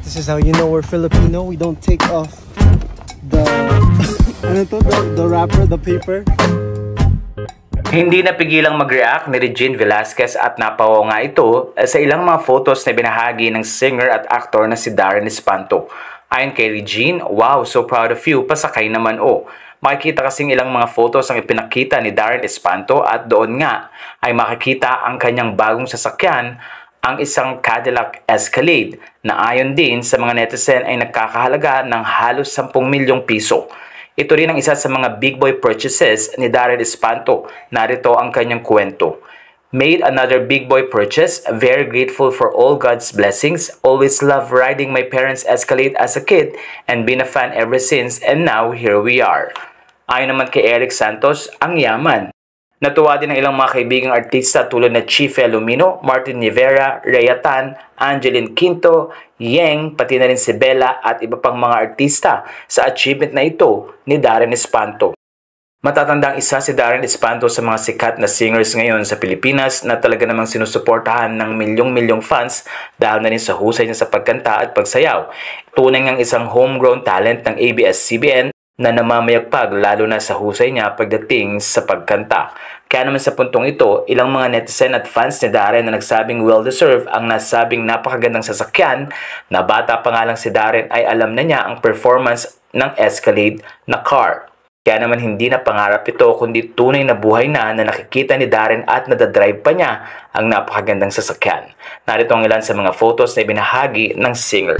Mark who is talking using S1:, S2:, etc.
S1: This is how you know we're Filipino. We don't take off the the wrapper, the paper.
S2: Hindi napigilang mag-react ni Regine Velasquez at napawa nga ito sa ilang mga photos na binahagi ng singer at actor na si Darren Espanto. Ayon kay Regine, wow, so proud of you, pasakay naman oh. Makikita kasing ilang mga photos ang ipinakita ni Darren Espanto at doon nga ay makikita ang kanyang bagong sasakyan, ang isang Cadillac Escalade na ayon din sa mga netizen ay nagkakahalaga ng halos 10 milyong piso. Ito rin ang isa sa mga big boy purchases ni Darren Espanto. Narito ang kanyang kwento. Made another big boy purchase, very grateful for all God's blessings, always loved riding my parents' Escalade as a kid and been a fan ever since and now here we are. Ayon naman kay Eric Santos, ang yaman. Natuwa din ang ilang mga kaibigang artista tulad na Chife Alumino, Martin Rivera, Rhea Tan, Angeline Quinto, Yeng, pati na rin si Bella at iba pang mga artista sa achievement na ito ni Darren Espanto. Matatandang isa si Darren Espanto sa mga sikat na singers ngayon sa Pilipinas na talaga namang sinusuportahan ng milyong-milyong fans dahil na rin sa husay niya sa pagkanta at pagsayaw. Tunay ngang isang homegrown talent ng ABS-CBN na namamayagpag lalo na sa husay niya pagdating sa pagkanta. Kaya naman sa puntong ito, ilang mga netizen at fans ni Darren na nagsabing well-deserved ang nasabing napakagandang sasakyan na bata pa nga lang si Darren ay alam na niya ang performance ng Escalade na car. Kaya naman hindi na pangarap ito kundi tunay na buhay na nakikita ni Darren at nadadrive pa niya ang napakagandang sasakyan. Narito ang ilan sa mga photos na ibinahagi ng singer.